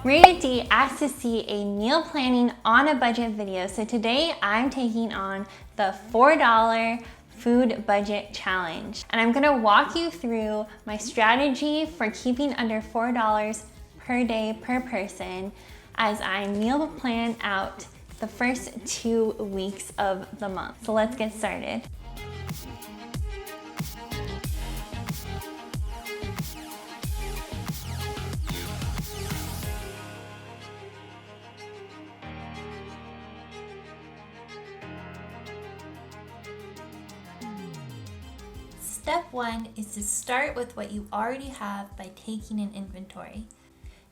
Rita D asked to see a meal planning on a budget video, so today I'm taking on the $4 food budget challenge. And I'm gonna walk you through my strategy for keeping under $4 per day per person as I meal plan out the first 2 weeks of the month. So let's get started. Step 1 is to start with what you already have by taking an inventory.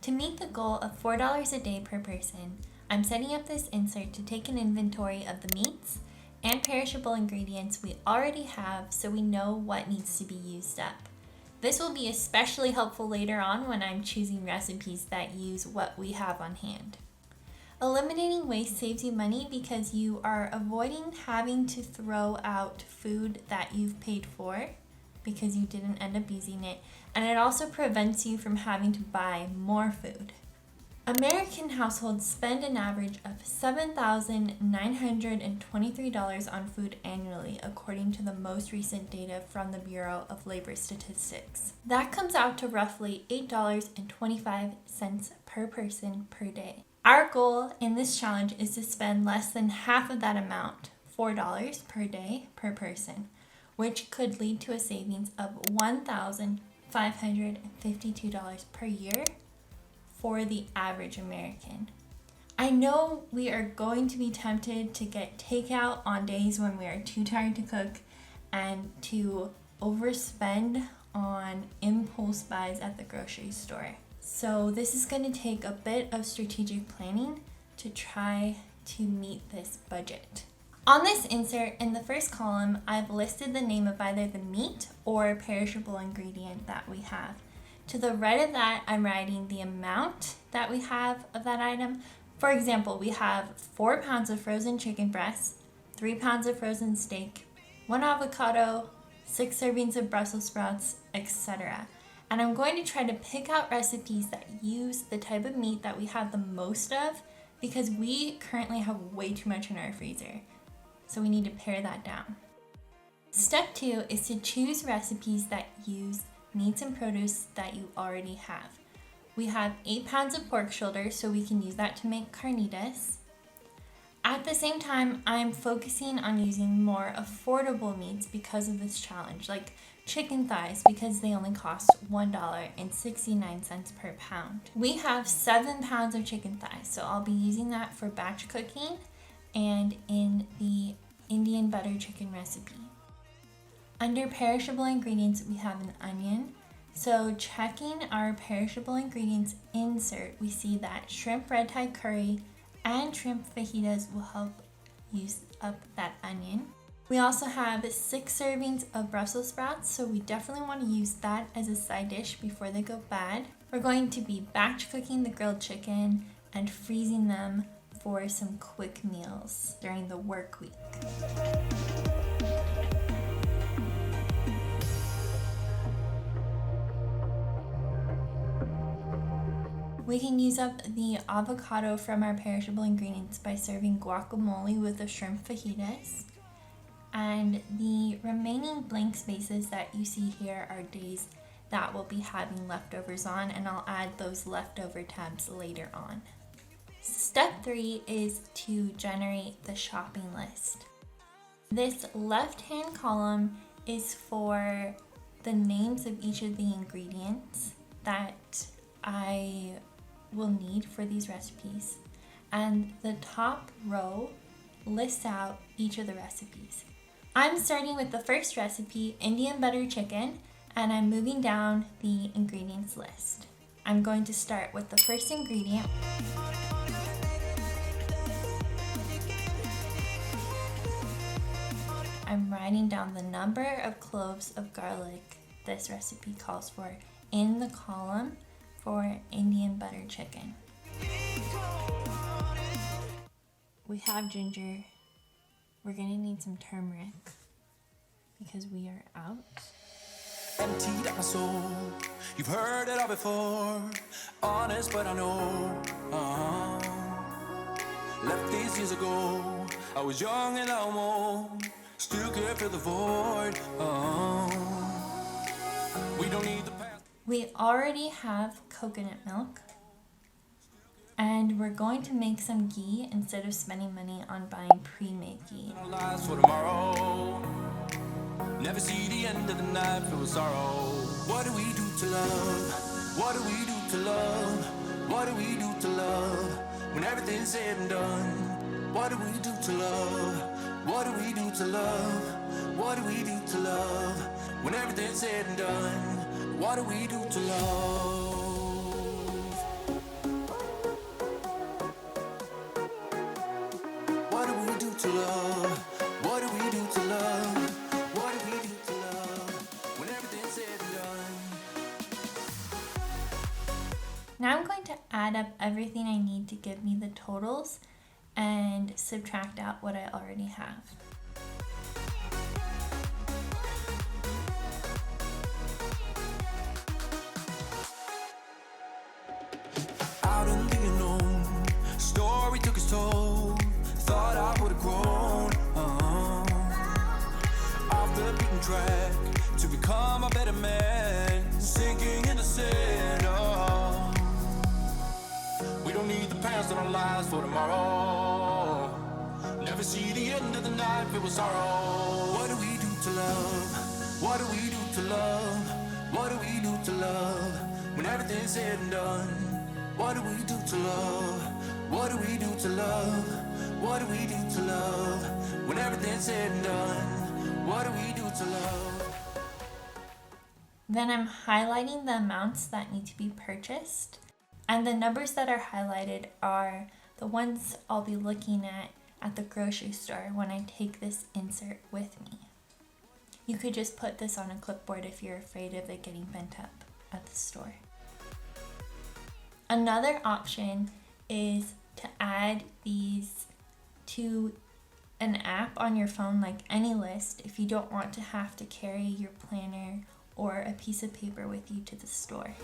To meet the goal of $4 a day per person, I'm setting up this insert to take an inventory of the meats and perishable ingredients we already have so we know what needs to be used up. This will be especially helpful later on when I'm choosing recipes that use what we have on hand. Eliminating waste saves you money because you are avoiding having to throw out food that you've paid for because you didn't end up using it, and it also prevents you from having to buy more food. American households spend an average of $7,923 on food annually, according to the most recent data from the Bureau of Labor Statistics. That comes out to roughly $8.25 per person per day. Our goal in this challenge is to spend less than half of that amount, $4 per day per person, which could lead to a savings of $1,552 per year for the average American. I know we are going to be tempted to get takeout on days when we are too tired to cook and to overspend on impulse buys at the grocery store. So this is going to take a bit of strategic planning to try to meet this budget. On this insert, in the first column, I've listed the name of either the meat or perishable ingredient that we have. To the right of that, I'm writing the amount that we have of that item. For example, we have 4 pounds of frozen chicken breasts, 3 pounds of frozen steak, 1 avocado, 6 servings of Brussels sprouts, etc. And I'm going to try to pick out recipes that use the type of meat that we have the most of because we currently have way too much in our freezer. So we need to pare that down. Step 2 is to choose recipes that use meats and produce that you already have. We have 8 pounds of pork shoulder, so we can use that to make carnitas. At the same time, I'm focusing on using more affordable meats because of this challenge, like chicken thighs, because they only cost $1.69 per pound. We have 7 pounds of chicken thighs, so I'll be using that for batch cooking and in the Indian butter chicken recipe. Under perishable ingredients, we have an onion. So checking our perishable ingredients insert, we see that shrimp red Thai curry and shrimp fajitas will help use up that onion. We also have 6 servings of Brussels sprouts, so we definitely want to use that as a side dish before they go bad. We're going to be batch cooking the grilled chicken and freezing them for some quick meals during the work week. We can use up the avocado from our perishable ingredients by serving guacamole with the shrimp fajitas. And the remaining blank spaces that you see here are days that we'll be having leftovers on, and I'll add those leftover tabs later on. Step 3 is to generate the shopping list. This left-hand column is for the names of each of the ingredients that I will need for these recipes. And the top row lists out each of the recipes. I'm starting with the first recipe, Indian butter chicken, and I'm moving down the ingredients list. I'm going to start with the first ingredient. I'm writing down the number of cloves of garlic this recipe calls for in the column for Indian butter chicken. We have ginger. We're gonna need some turmeric because we are out. Emptied out my soul, You've heard it all before, honest, but I know. Left these years ago, I was young and almost still could fill the void. We don't need the past. We already have coconut milk, and we're going to make some ghee instead of spending money on buying pre-made ghee. Our lives for tomorrow. Never see the end of the night, filled with sorrow. What do we do to love? What do we do to love? What do we do to love? When everything's said and done, what do we do to love? What do we do to love? What do we do to love? When everything's said and done, what do we do to love? What do we do to love? What do we do to love? What do we do to love? When everything's said and done. Now I'm going to add up everything I need to give me the totals and subtract out what I already have. Out in the unknown, story took its toll. Thought I would've grown off the beaten track to become a better man, sinking in the sand. We don't need the past in our lives for tomorrow. Never see the end of the night filled with sorrow. What do we do to love? What do we do to love? What do we do to love? When everything's said and done, what do we do to love? What do we do to love? What do we do to love? When everything's said and done, what do we do to love? Then I'm highlighting the amounts that need to be purchased. And the numbers that are highlighted are the ones I'll be looking at the grocery store when I take this insert with me. You could just put this on a clipboard if you're afraid of it getting bent up at the store. Another option is to add these to an app on your phone, like AnyList, if you don't want to have to carry your planner or a piece of paper with you to the store.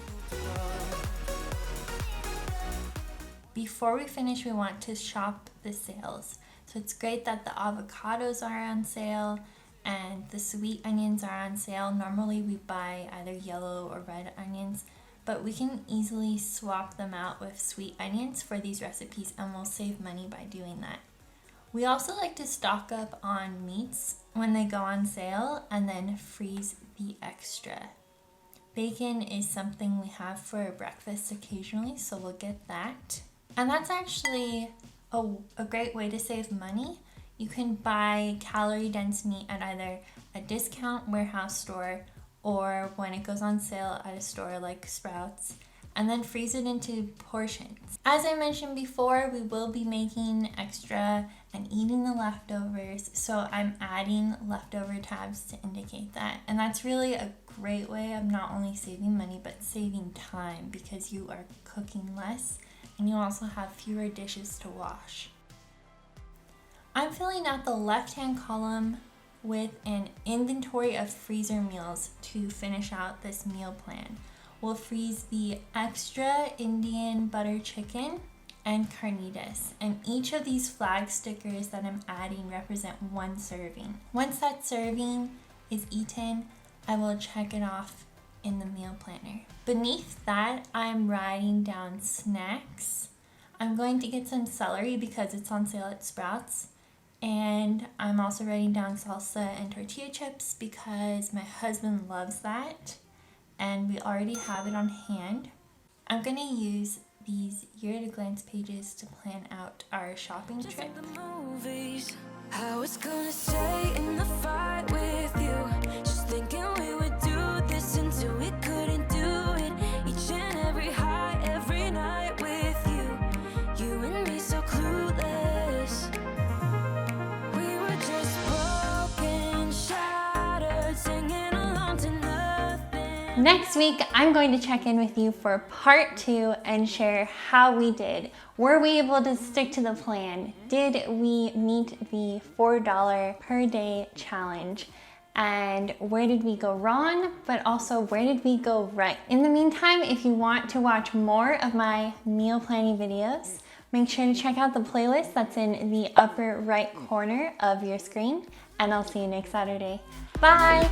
Before we finish, we want to shop the sales. So it's great that the avocados are on sale and the sweet onions are on sale. Normally we buy either yellow or red onions, but we can easily swap them out with sweet onions for these recipes and we'll save money by doing that. We also like to stock up on meats when they go on sale and then freeze the extra. Bacon is something we have for breakfast occasionally, so we'll get that. And that's actually a great way to save money. You can buy calorie-dense meat at either a discount warehouse store or when it goes on sale at a store like Sprouts, and then freeze it into portions. As I mentioned before, we will be making extra and eating the leftovers, so I'm adding leftover tabs to indicate that. And that's really a great way of not only saving money, but saving time because you are cooking less and you also have fewer dishes to wash. I'm filling out the left-hand column with an inventory of freezer meals to finish out this meal plan. We'll freeze the extra Indian butter chicken and carnitas, and each of these flag stickers that I'm adding represent one serving. Once that serving is eaten, I will check it off in the meal planner. Beneath that, I'm writing down snacks. I'm going to get some celery because it's on sale at Sprouts. And I'm also writing down salsa and tortilla chips because my husband loves that and we already have it on hand. I'm going to use these year-at-a-glance pages to plan out our shopping trip. I was gonna stay in the fight with you, just thinking we would do this until we couldn't do it. Each and every high, every night with you, you and me so clueless. We were just broken, shattered, singing along to nothing. Next week, I'm going to check in with you for part 2 and share how we did. Were we able to stick to the plan? Did we meet the $4 per day challenge? and where did we go wrong, but also where did we go right. In the meantime, if you want to watch more of my meal planning videos, make sure to check out the playlist that's in the upper right corner of your screen, and I'll see you next Saturday. Bye!